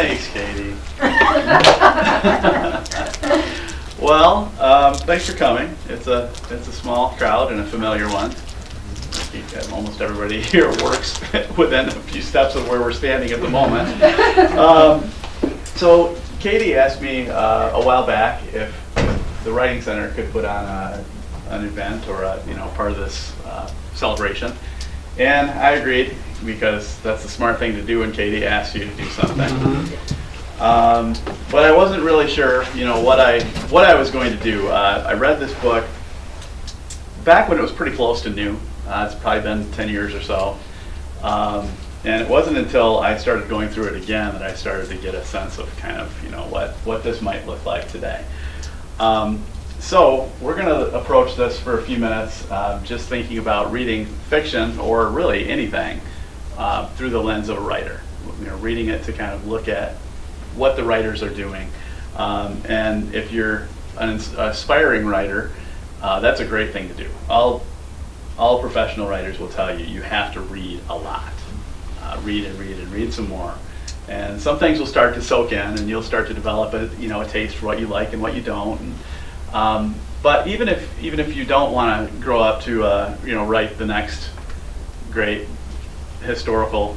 Thanks, Katie. Well, thanks for coming. It's a small crowd and a familiar one. Almost everybody here works within a few steps of where we're standing at the moment. So Katie asked me a while back if the Writing Center could put on an event or part of this celebration, and I agreed because that's the smart thing to do when Katie asks you to do something. But I wasn't really sure, what I was going to do. I read this book back when it was pretty close to new. It's probably been 10 years or so. And it wasn't until I started going through it again that I started to get a sense of kind of, what this might look like today. So we're going to approach this for a few minutes, just thinking about reading fiction or really anything through the lens of a writer. Reading it to kind of look at what the writers are doing. And if you're an aspiring writer, that's a great thing to do. All professional writers will tell you have to read a lot. Read and read and read some more. And some things will start to soak in, and you'll start to develop a taste for what you like and what you don't. And, but even if you don't want to grow up to write the next great historical,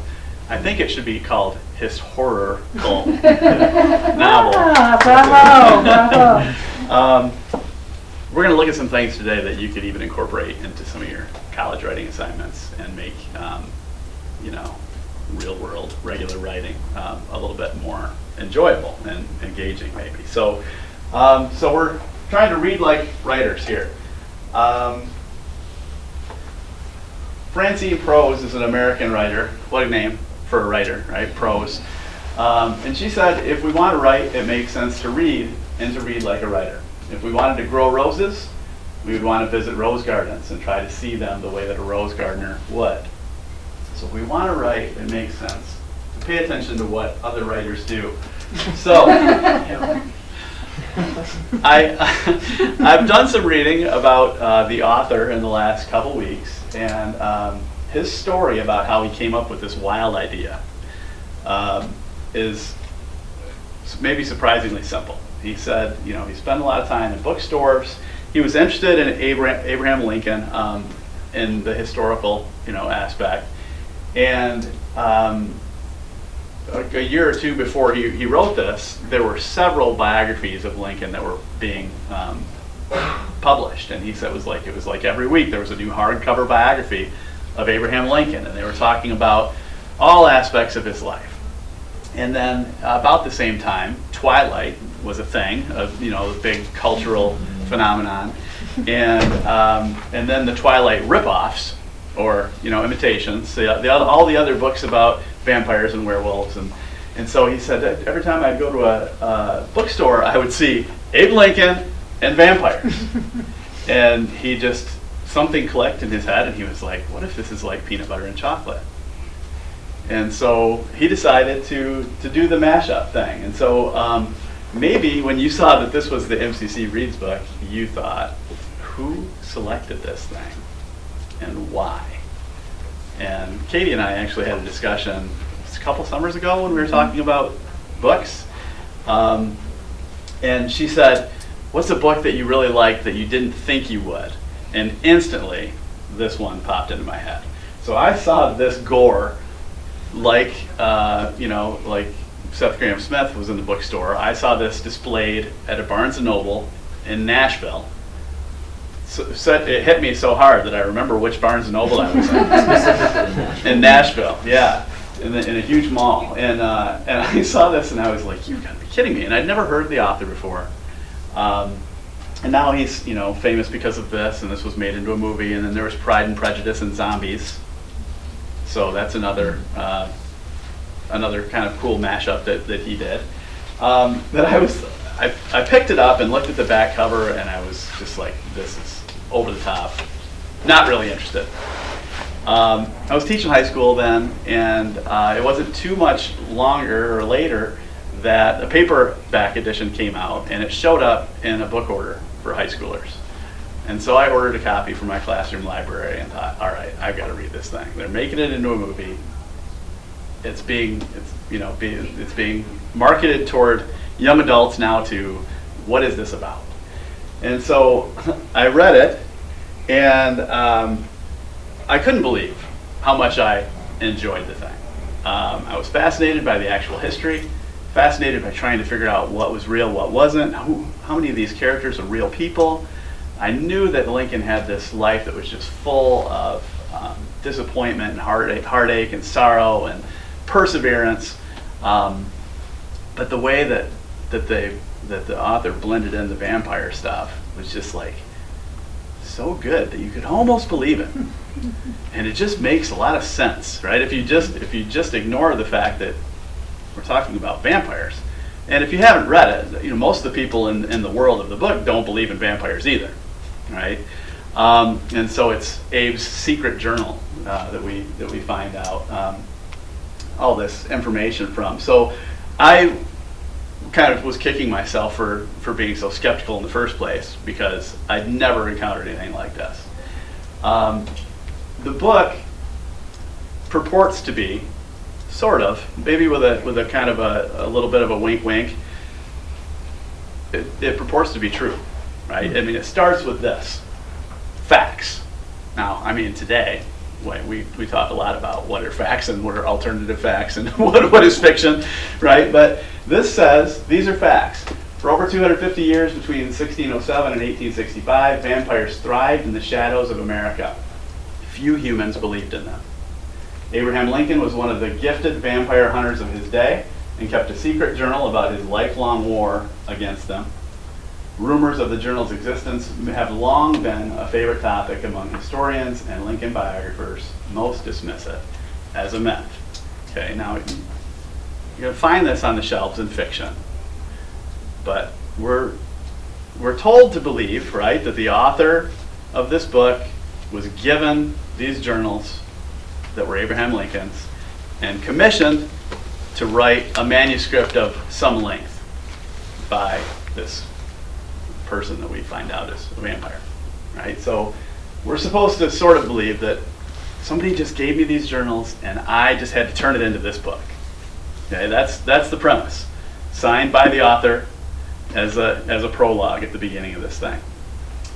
I think it should be called historical novel. Bravo. We're going to look at some things today that you could even incorporate into some of your college writing assignments and make, real world, regular writing a little bit more enjoyable and engaging, maybe. So we're trying to read like writers here. Francine Prose is an American writer. What a name for a writer, right? Prose. And she said, if we want to write, it makes sense to read and to read like a writer. If we wanted to grow roses, we would want to visit rose gardens and try to see them the way that a rose gardener would. So if we want to write, it makes sense to pay attention to what other writers do. So I've done some reading about the author in the last couple weeks, and his story about how he came up with this wild idea is maybe surprisingly simple. He said, he spent a lot of time in bookstores. He was interested in Abraham Lincoln in the historical, aspect. And a year or two before he wrote this, there were several biographies of Lincoln that were being published. And he said it was like every week there was a new hardcover biography of Abraham Lincoln, and they were talking about all aspects of his life. And then about the same time, Twilight was a thing, a big cultural phenomenon, and then the Twilight ripoffs, or imitations, all the other books about vampires and werewolves, and so he said that every time I'd go to a bookstore, I would see Abe Lincoln and vampires, and something clicked in his head, and he was like, what if this is like peanut butter and chocolate? And so he decided to do the mashup thing. And so maybe when you saw that this was the MCC Reads book, you thought, who selected this thing and why? And Katie and I actually had a discussion a couple summers ago when we were talking about books. And she said, what's a book that you really liked that you didn't think you would? And instantly, this one popped into my head. So I saw this gore, like Seth Graham Smith was in the bookstore. I saw this displayed at a Barnes & Noble in Nashville. So it hit me so hard that I remember which Barnes & Noble I was in. In Nashville, yeah, in a huge mall. And I saw this and I was like, you've got to be kidding me. And I'd never heard the author before. And now he's famous because of this, and this was made into a movie. And then there was Pride and Prejudice and Zombies. So that's another kind of cool mashup that he did. I picked it up and looked at the back cover, and I was just like, this is over the top. Not really interested. I was teaching high school then, and it wasn't too much longer or later that a paperback edition came out, and it showed up in a book order for high schoolers. And so I ordered a copy for my classroom library and thought, all right, I've got to read this thing. They're making it into a movie. it's being marketed toward young adults now to what is this about? And so I read it, and I couldn't believe how much I enjoyed the thing. I was fascinated by the actual history, fascinated by trying to figure out what was real, what wasn't, how many of these characters are real people. I knew that Lincoln had this life that was just full of disappointment and heartache and sorrow and perseverance. But the way that the author blended in the vampire stuff was just like so good that you could almost believe it. And it just makes a lot of sense, right? If you just ignore the fact that we're talking about vampires. And if you haven't read it, most of the people in the world of the book don't believe in vampires either, right? And so it's Abe's secret journal that we find out all this information from. So I kind of was kicking myself for being so skeptical in the first place, because I'd never encountered anything like this. The book purports to be, sort of, maybe with a kind of a little bit of a wink. It purports to be true, right? I mean, it starts with this: facts. Now, I mean, today we talk a lot about what are facts and what are alternative facts and what is fiction, right? But this says these are facts. For over 250 years, between 1607 and 1865, vampires thrived in the shadows of America. Few humans believed in them. Abraham Lincoln was one of the gifted vampire hunters of his day and kept a secret journal about his lifelong war against them. Rumors of the journal's existence have long been a favorite topic among historians, and Lincoln biographers most dismiss it as a myth. Okay, now you're going to find this on the shelves in fiction, but we're told to believe, right, that the author of this book was given these journals that were Abraham Lincoln's and commissioned to write a manuscript of some length by this person that we find out is a vampire, right? So we're supposed to sort of believe that somebody just gave me these journals and I just had to turn it into this book. Okay, that's the premise, signed by the author as a prologue at the beginning of this thing.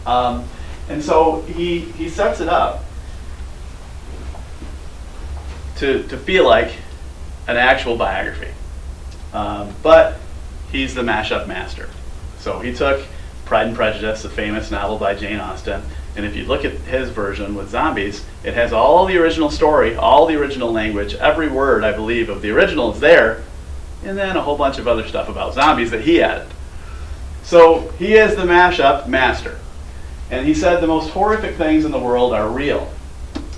And so he sets it up to feel like an actual biography, but he's the mashup master. So he took Pride and Prejudice, the famous novel by Jane Austen, and if you look at his version with zombies, it has all the original story, all the original language, every word, I believe, of the original is there, and then a whole bunch of other stuff about zombies that he added. So he is the mashup master. And he said the most horrific things in the world are real.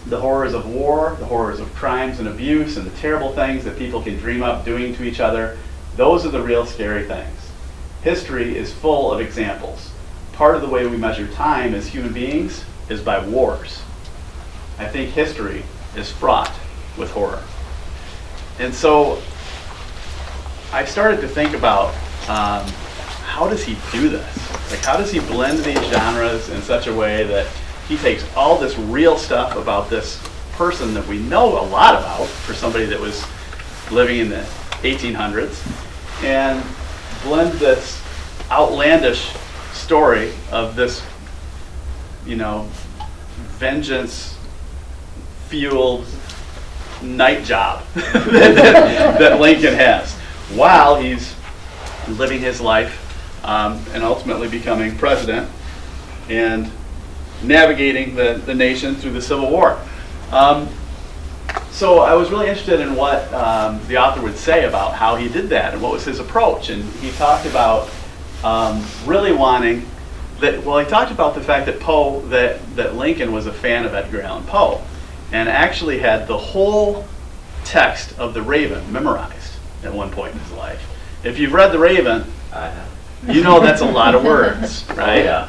The horrors of war, the horrors of crimes and abuse, and the terrible things that people can dream up doing to each other, those are the real scary things. History is full of examples. Part of the way we measure time as human beings is by wars. I think history is fraught with horror. And so I started to think about how does he do this? Like, how does he blend these genres in such a way that he takes all this real stuff about this person that we know a lot about for somebody that was living in the 1800s and blend this outlandish story of this, vengeance-fueled night job that Lincoln has while he's living his life and ultimately becoming president and navigating the nation through the Civil War. So I was really interested in what the author would say about how he did that and what was his approach. And he talked about really wanting that. Well, he talked about the fact that that Lincoln was a fan of Edgar Allan Poe, and actually had the whole text of The Raven memorized at one point in his life. If you've read The Raven, you know that's a lot of words, right? Oh, yeah.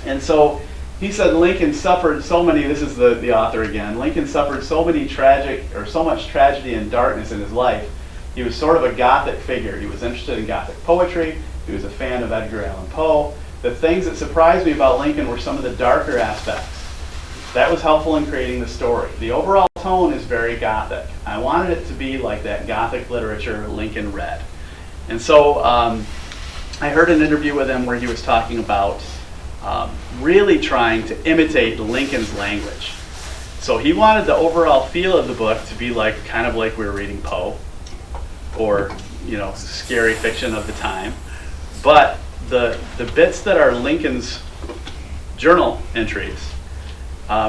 And so he said Lincoln suffered so many, this is the author again, Lincoln suffered so much tragedy and darkness in his life. He was sort of a Gothic figure. He was interested in Gothic poetry. He was a fan of Edgar Allan Poe. The things that surprised me about Lincoln were some of the darker aspects. That was helpful in creating the story. The overall tone is very Gothic. I wanted it to be like that Gothic literature Lincoln read. And so I heard an interview with him where he was talking about really trying to imitate Lincoln's language. So he wanted the overall feel of the book to be like kind of like we were reading Poe or scary fiction of the time. But the bits that are Lincoln's journal entries,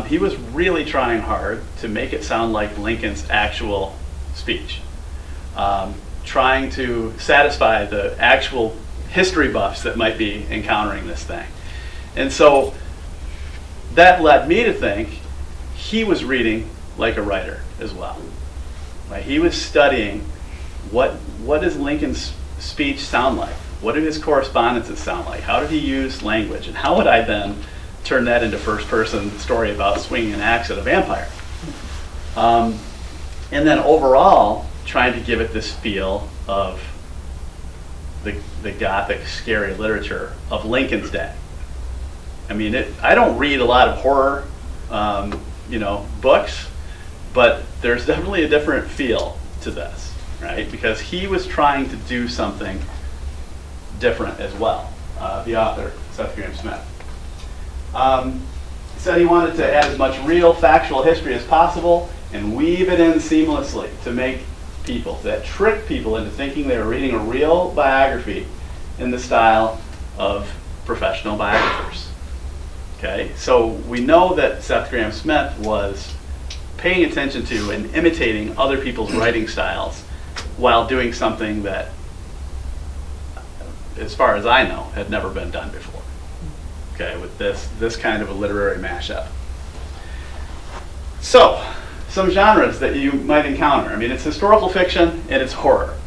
he was really trying hard to make it sound like Lincoln's actual speech, trying to satisfy the actual history buffs that might be encountering this thing. And so that led me to think he was reading like a writer as well. Right? He was studying what does Lincoln's speech sound like? What did his correspondences sound like? How did he use language? And how would I then turn that into first-person story about swinging an axe at a vampire? And then overall, trying to give it this feel of the Gothic, scary literature of Lincoln's day. I mean, I don't read a lot of horror, books, but there's definitely a different feel to this, right? Because he was trying to do something different as well. The author, Seth Smith. He said he wanted to add as much real, factual history as possible and weave it in seamlessly to trick people into thinking they were reading a real biography in the style of professional biographers. Okay, so we know that Seth Graham Smith was paying attention to and imitating other people's writing styles while doing something that, as far as I know, had never been done before. Okay, with this kind of a literary mashup. So, some genres that you might encounter. I mean, it's historical fiction and it's horror,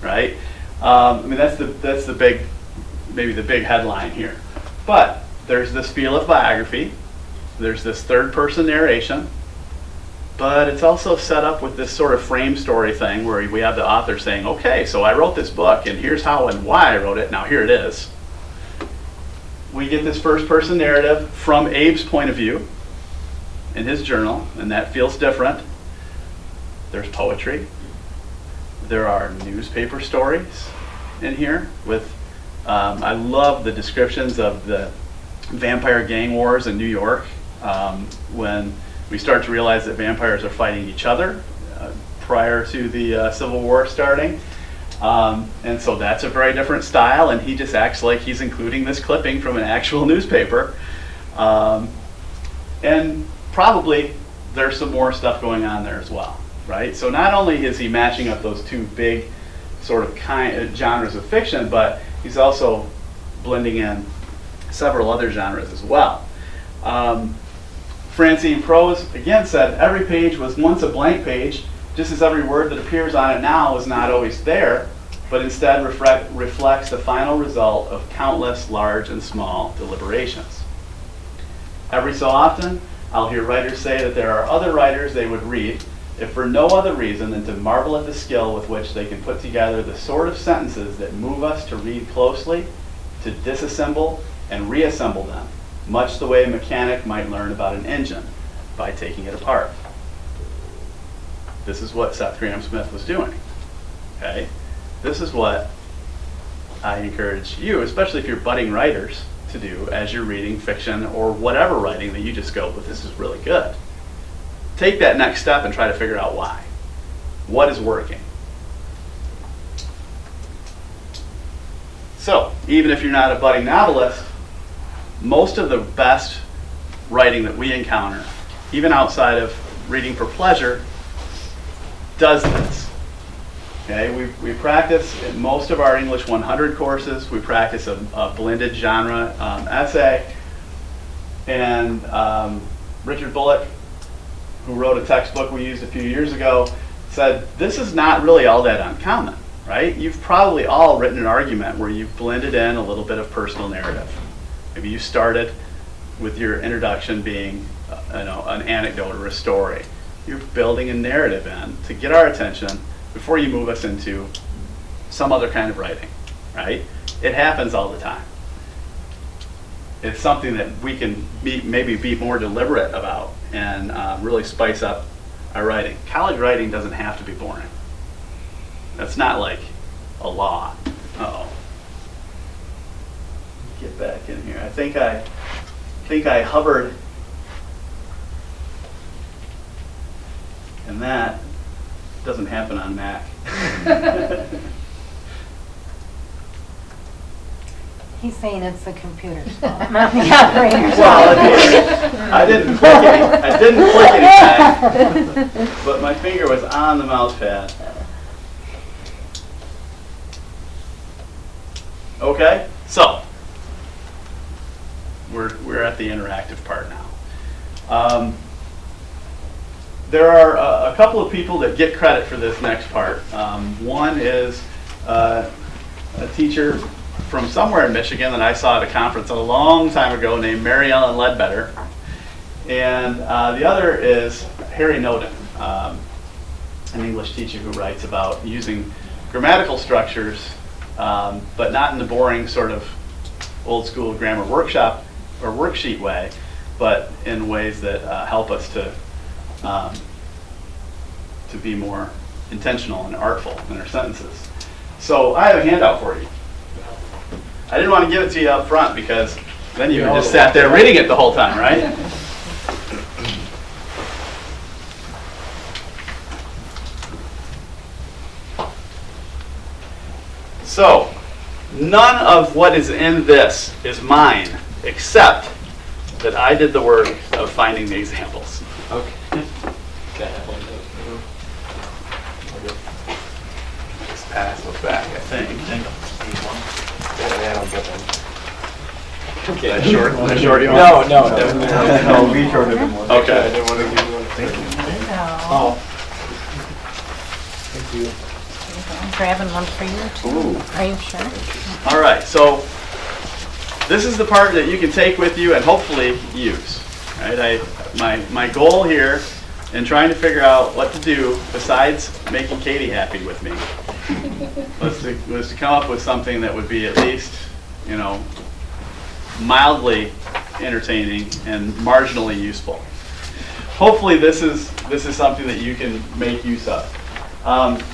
right? I mean, that's the big, maybe the big headline here. But there's this feel of biography. There's this third-person narration. But it's also set up with this sort of frame story thing where we have the author saying, okay, so I wrote this book and here's how and why I wrote it. Now here it is. We get this first-person narrative from Abe's point of view in his journal, and that feels different. There's poetry. There are newspaper stories in here with, I love the descriptions of the vampire gang wars in New York when we start to realize that vampires are fighting each other prior to the Civil War starting. And so that's a very different style, and he just acts like he's including this clipping from an actual newspaper. And probably there's some more stuff going on there as well, right? So not only is he matching up those two big sort of genres of fiction, but he's also blending in several other genres as well. Francine Prose, again, said, every page was once a blank page, just as every word that appears on it now is not always there, but instead reflects the final result of countless large and small deliberations. Every so often, I'll hear writers say that there are other writers they would read, if for no other reason than to marvel at the skill with which they can put together the sort of sentences that move us to read closely, to disassemble and reassemble them, much the way a mechanic might learn about an engine by taking it apart. This is what Seth Graham Smith was doing. Okay? This is what I encourage you, especially if you're budding writers, to do as you're reading fiction or whatever writing that you just go, but this is really good. Take that next step and try to figure out why. What is working? So, even if you're not a budding novelist, most of the best writing that we encounter, even outside of reading for pleasure, does this. Okay, we practice in most of our English 100 courses. We practice a blended genre essay. And Richard Bullock, who wrote a textbook we used a few years ago, said this is not really all that uncommon, right? You've probably all written an argument where you've blended in a little bit of personal narrative. Maybe you started with your introduction being an anecdote or a story. You're building a narrative in to get our attention before you move us into some other kind of writing, right? It happens all the time. It's something that we can maybe be more deliberate about and really spice up our writing. College writing doesn't have to be boring. That's not like a law. Uh-oh. Get back in here. I think I hovered, and that doesn't happen on Mac. He's saying it's the computer's fault, not the operator's Well, fault. I didn't click anything, but my finger was on the mouse pad. Okay, so we're at the interactive part now. There are a couple of people that get credit for this next part. One is a teacher from somewhere in Michigan that I saw at a conference a long time ago named Mary Ellen Ledbetter. And the other is Harry Noden, an English teacher who writes about using grammatical structures, but not in the boring sort of old school grammar workshop or worksheet way, but in ways that help us to be more intentional and artful in our sentences. So I have a handout for you. I didn't want to give it to you up front because then you just sat there reading it the whole time, right? So, none of what is in this is mine, except that I did the work of finding the examples. Okay. Just pass those back, I think. I don't get them. Okay. Short you No, want? no, we shorted them one. Okay. I didn't want to give you one. Thank you. Oh. Thank you. I'm grabbing one for you too. Ooh. Are you sure? All right, so this is the part that you can take with you and hopefully use. Right? My goal here in trying to figure out what to do besides making Katie happy with me was to come up with something that would be at least, mildly entertaining and marginally useful. Hopefully this is something that you can make use of.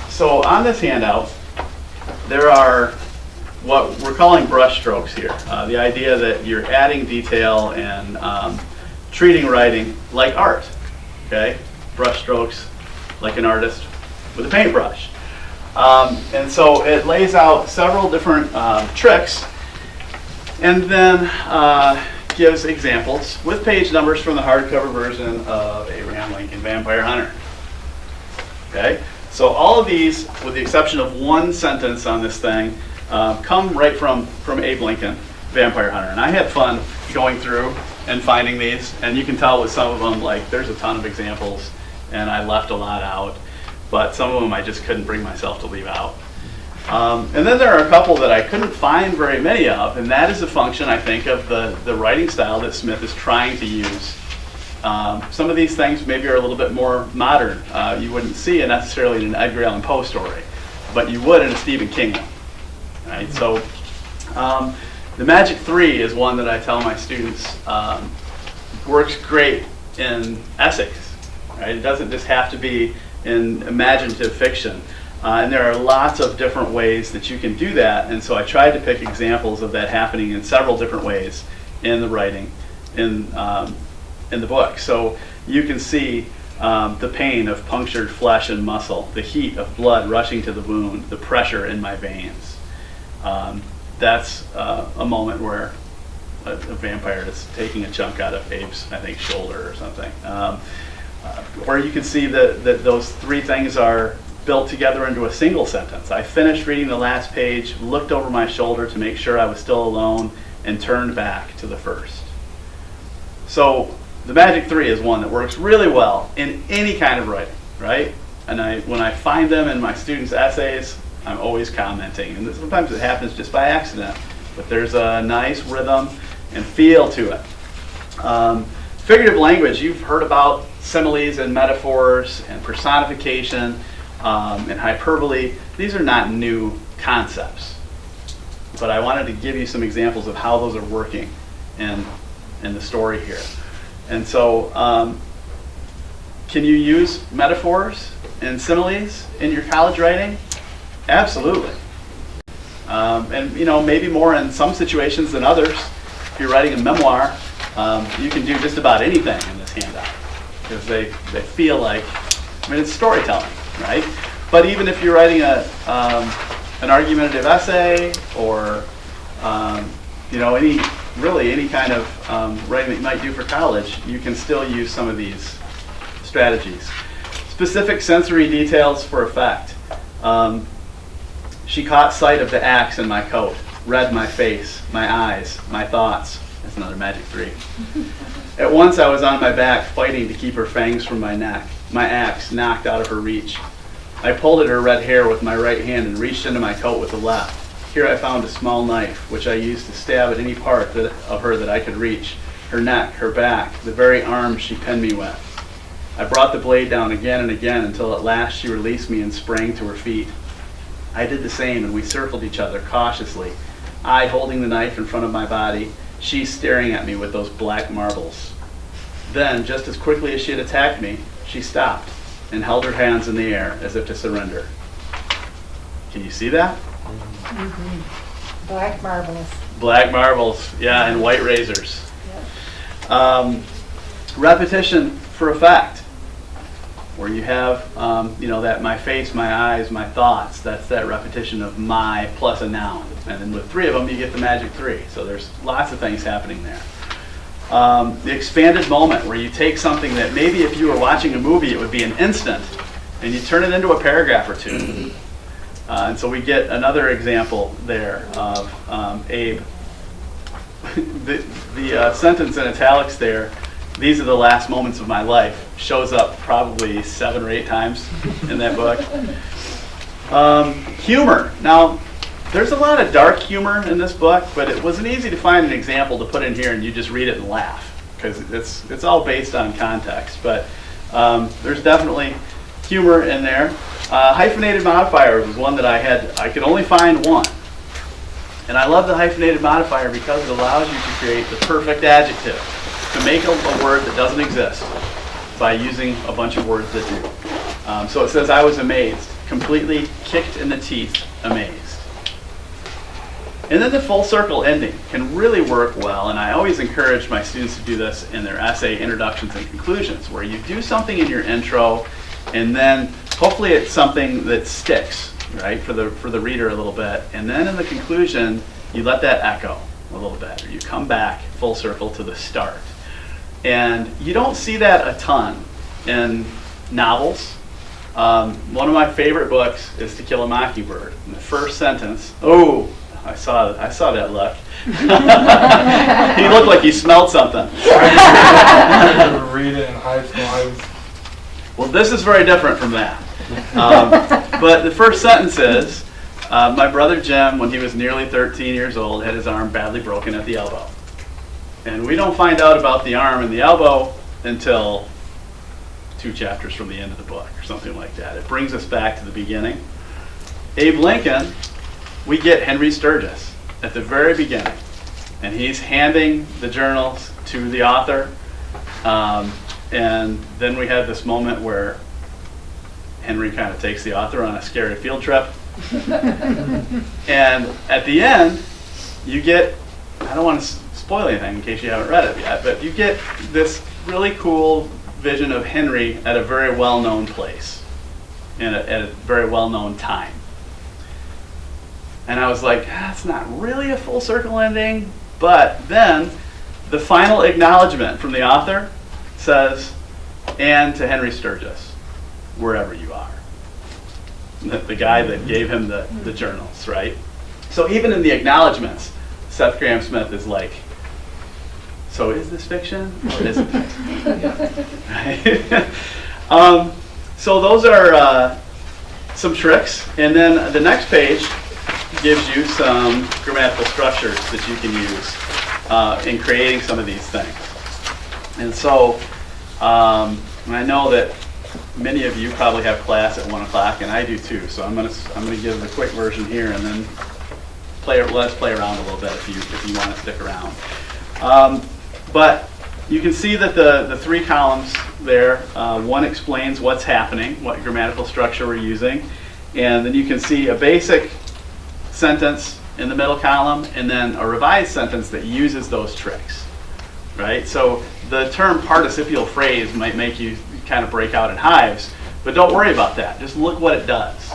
So on this handout, there are what we're calling brush strokes here. The idea that you're adding detail and treating writing like art. Okay, brush strokes like an artist with a paintbrush. And so it lays out several different tricks and then gives examples with page numbers from the hardcover version of Abraham Lincoln Vampire Hunter. Okay, so all of these, with the exception of one sentence on this thing, come right from Abe Lincoln Vampire Hunter. And I had fun going through and finding these, and you can tell with some of them, like, there's a ton of examples, and I left a lot out, but some of them I just couldn't bring myself to leave out. And then there are a couple that I couldn't find very many of, and that is a function, I think, of the writing style that Smith is trying to use. Some of these things maybe are a little bit more modern. You wouldn't see it necessarily in an Edgar Allan Poe story, but you would in a Stephen King one. Right? So the Magic 3 is one that I tell my students works great in essays. Right? It doesn't just have to be in imaginative fiction. And there are lots of different ways that you can do that, and so I tried to pick examples of that happening in several different ways in the writing in the book. So you can see the pain of punctured flesh and muscle, the heat of blood rushing to the wound, the pressure in my veins. That's a moment where a vampire is taking a chunk out of Abe's, I think, shoulder or something. Or you can see that those three things are built together into a single sentence. I finished reading the last page, looked over my shoulder to make sure I was still alone, and turned back to the first. So the Magic 3 is one that works really well in any kind of writing, right? And when I find them in my students' essays, I'm always commenting. And sometimes it happens just by accident, but there's a nice rhythm and feel to it. Figurative language, you've heard about similes and metaphors and personification and hyperbole. These are not new concepts, but I wanted to give you some examples of how those are working in the story here. And so Can you use metaphors and similes in your college writing? Absolutely. And maybe more in some situations than others. If you're writing a memoir, you can do just about anything in this handout because they feel like, it's storytelling, right? But even if you're writing an argumentative essay or any kind of writing that you might do for college, you can still use some of these strategies. Specific sensory details for effect. She caught sight of the axe in my coat, read my face, my eyes, my thoughts. That's another magic 3. At once I was on my back, fighting to keep her fangs from my neck, my axe knocked out of her reach. I pulled at her red hair with my right hand and reached into my coat with the left. Here I found a small knife, which I used to stab at any part of her that I could reach, her neck, her back, the very arms she pinned me with. I brought the blade down again and again until at last she released me and sprang to her feet. I did the same, and we circled each other cautiously, I holding the knife in front of my body, she staring at me with those black marbles. Then, just as quickly as she had attacked me, she stopped and held her hands in the air as if to surrender. Can you see that? Mm-hmm. Black marbles. Black marbles, yeah, and white razors. Yep. Repetition for effect, where you have, that my face, my eyes, my thoughts. That's that repetition of my plus a noun. And then with 3 of them, you get the magic 3. So there's lots of things happening there. The expanded moment, where you take something that maybe if you were watching a movie, it would be an instant, and you turn it into a paragraph or 2. And so we get another example there of Abe. the sentence in italics there, these are the last moments of my life, shows up probably 7 or 8 times in that book. Humor. Now, there's a lot of dark humor in this book, but it wasn't easy to find an example to put in here and you just read it and laugh, because it's all based on context. But there's definitely humor in there. Hyphenated modifiers was one that I could only find one. And I love the hyphenated modifier because it allows you to create the perfect adjective, to make a word that doesn't exist by using a bunch of words that do. So it says, I was amazed, completely kicked in the teeth, amazed. And then the full circle ending can really work well, and I always encourage my students to do this in their essay introductions and conclusions, where you do something in your intro, and then hopefully it's something that sticks, right, for the reader a little bit, and then in the conclusion, you let that echo a little bit, or you come back full circle to the start. And you don't see that a ton in novels. One of my favorite books is To Kill a Mockingbird. In the first sentence, I saw that look. He looked like he smelled something. I had to read it in high school. Well, this is very different from that. But the first sentence is, my brother Jim, when he was nearly 13 years old, had his arm badly broken at the elbow. And we don't find out about the arm and the elbow until 2 chapters from the end of the book, or something like that. It brings us back to the beginning. Abe Lincoln, we get Henry Sturgis at the very beginning. And he's handing the journals to the author. And then we have this moment where Henry kind of takes the author on a scary field trip. And at the end, you get, I don't want to spoil anything in case you haven't read it yet, but you get this really cool vision of Henry at a very well-known place, and at a very well-known time. And I was like, that's not really a full circle ending, but then the final acknowledgement from the author says, and to Henry Sturgis, wherever you are. The guy that gave him the journals, right? So even in the acknowledgments, Seth Graham-Smith is like, so is this fiction or isn't it? Right? So those are some tricks. And then the next page gives you some grammatical structures that you can use in creating some of these things. And so I know that many of you probably have class at 1 o'clock, and I do too. So I'm gonna give the quick version here, and then let's play around a little bit if you want to stick around. But you can see that the 3 columns there, one explains what's happening, what grammatical structure we're using, and then you can see a basic sentence in the middle column, and then a revised sentence that uses those tricks, right? So the term participial phrase might make you kind of break out in hives, but don't worry about that. Just look what it does,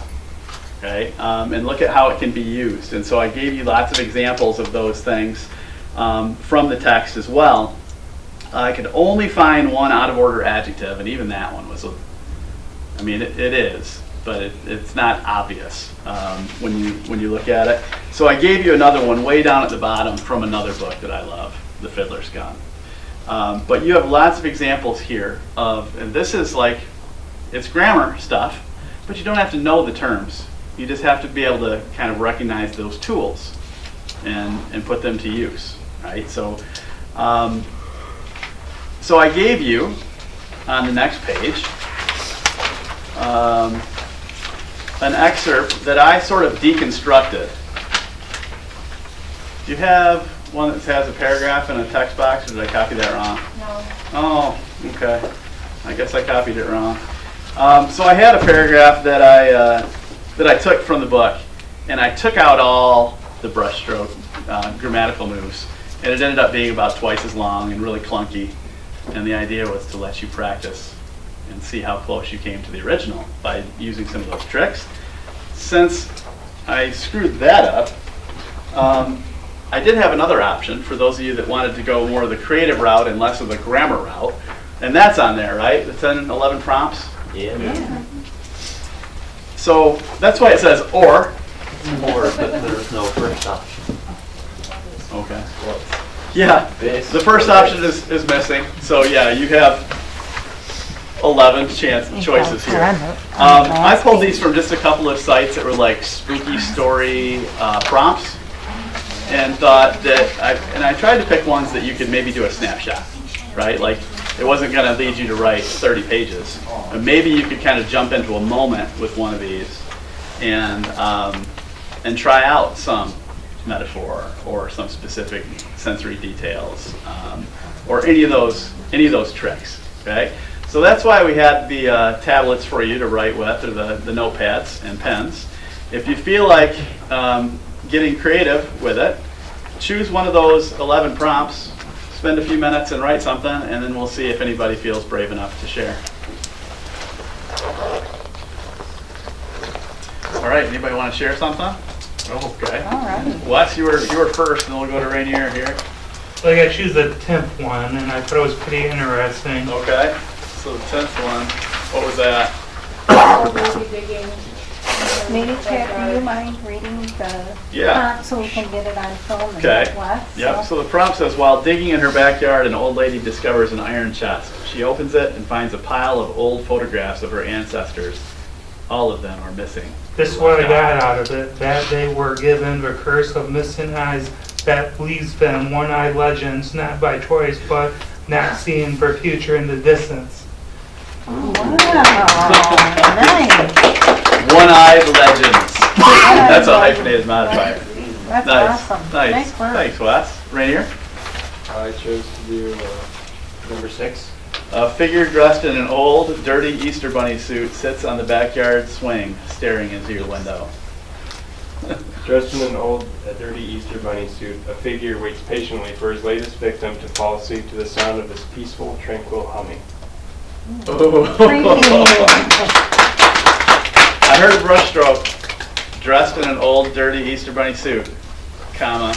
okay? And look at how it can be used. And so I gave you lots of examples of those things from the text as well. I could only find one out of order adjective, and even that one was, I mean, it is, but it's not obvious when you look at it. So I gave you another one way down at the bottom from another book that I love, The Fiddler's Gun. But you have lots of examples here of, and this is like, it's grammar stuff, but you don't have to know the terms. You just have to be able to kind of recognize those tools and put them to use, right? So I gave you, on the next page, an excerpt that I sort of deconstructed. Do you have one that has a paragraph in a text box, or did I copy that wrong? No. Oh, okay. I guess I copied it wrong. So I had a paragraph that I took from the book, and I took out all the brushstroke grammatical moves, and it ended up being about twice as long and really clunky. And the idea was to let you practice and see how close you came to the original by using some of those tricks. Since I screwed that up, I did have another option for those of you that wanted to go more of the creative route and less of the grammar route. And that's on there, right? The 10 and 11 prompts? Yeah. So that's why it says or. Or, but there's no first option. Okay. Yeah, the first option is missing. So yeah, you have 11 choices here. I pulled these from just a couple of sites that were like spooky story prompts, and thought that, I tried to pick ones that you could maybe do a snapshot, right? Like it wasn't going to lead you to write 30 pages. But maybe you could kind of jump into a moment with one of these and try out some metaphor or some specific sensory details, or any of those tricks. Okay, so that's why we had the tablets for you to write with, or the notepads and pens. If you feel like getting creative with it, choose one of those 11 prompts, spend a few minutes and write something, and then we'll see if anybody feels brave enough to share. All right, anybody want to share something? Okay. All right. Wes, you were first, and then we'll go to Rainier here. Well, I got to choose the 10th one, and I thought it was pretty interesting. Okay. So the 10th one, what was that? Maybe Chad, do you mind reading the Yeah. prompt so we can get it on film and Okay. Wes? Yep. So the prompt says, while digging in her backyard, an old lady discovers an iron chest. She opens it and finds a pile of old photographs of her ancestors. All of them are missing. This is what I got out of it, that they were given the curse of missing eyes that leaves them one-eyed legends, not by choice, but not seeing for future in the distance. Wow, nice. One-eyed legends. That's a hyphenated modifier. That's Nice. awesome. Nice. Nice work. Thanks, Wes. Rainier? I chose to do number 6. A figure dressed in an old, dirty Easter Bunny suit sits on the backyard swing, staring into your window. Dressed in an old, dirty Easter Bunny suit, a figure waits patiently for his latest victim to fall asleep to the sound of his peaceful, tranquil humming. I heard a brushstroke. Dressed in an old, dirty Easter Bunny suit, comma,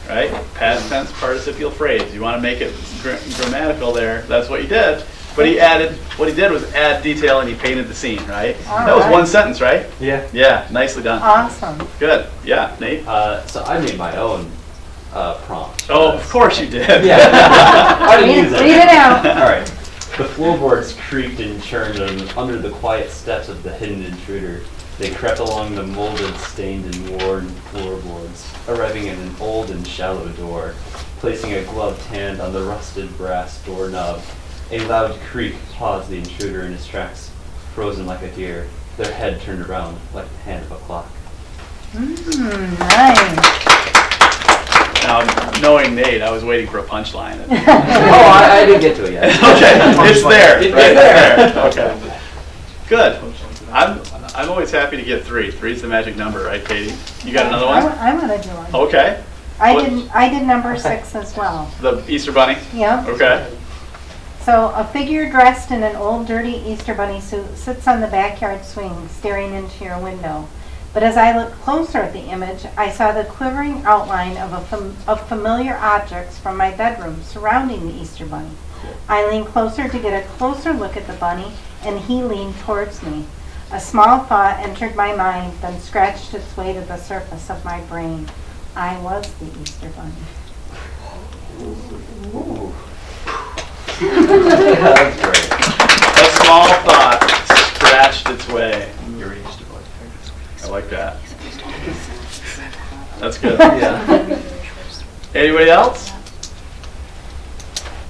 right? Past tense participial phrase. You want to make it grammatical there. That's what he did. But what he did was add detail, and he painted the scene, right? All That was right. one sentence, right? Yeah. Yeah, nicely done. Awesome. Good. Yeah, Nate? So I made my own prompt. Oh, of course you did. Yeah. I didn't use Read it out. All right. The floorboards creaked and churned under the quiet steps of the hidden intruder. They crept along the molded, stained, and worn floorboards, arriving at an old and shallow door, placing a gloved hand on the rusted brass doorknob. A loud creak paused the intruder in his tracks, frozen like a deer, their head turned around like the hand of a clock. Nice. Now, knowing Nate, I was waiting for a punchline. Oh, I didn't get to it yet. Okay, it's there. It's Right there. Okay. Good. I'm always happy to get 3. 3's the magic number, right, Katie? You got another one? I'm gonna do one. Okay. I did number 6 as well. The Easter Bunny? Yep. Okay. So a figure dressed in an old dirty Easter bunny suit sits on the backyard swing staring into your window. But as I looked closer at the image, I saw the quivering outline of familiar objects from my bedroom surrounding the Easter bunny. I leaned closer to get a closer look at the bunny, and he leaned towards me. A small thought entered my mind, then scratched its way to the surface of my brain. I was the Easter bunny. Ooh. That's great. A small thought scratched its way. I like that. That's good. Yeah. Anybody else?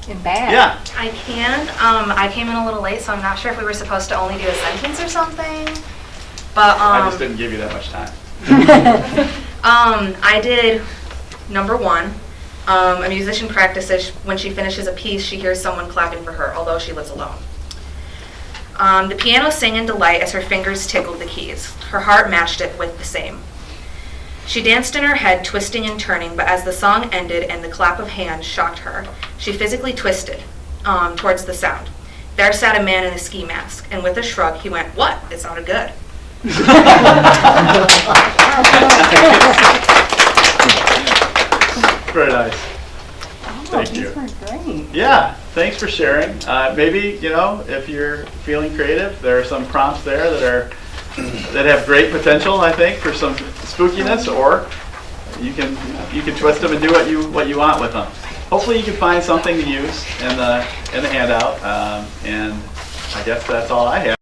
In bad. Yeah. I can. I came in a little late, so I'm not sure if we were supposed to only do a sentence or something. But I just didn't give you that much time. I did number 1. A musician practices when she finishes a piece, she hears someone clapping for her, although she lives alone. The piano sang in delight as her fingers tickled the keys. Her heart matched it with the same. She danced in her head, twisting and turning, but as the song ended and the clap of hands shocked her, she physically twisted towards the sound. There sat a man in a ski mask, and with a shrug, he went, "What? It sounded good." Very nice. Oh, Thank you. These were great. Yeah, thanks for sharing. Maybe, if you're feeling creative, there are some prompts there that have great potential, I think, for some spookiness, or you can twist them and do what you want with them. Hopefully you can find something to use in the handout, and I guess that's all I have.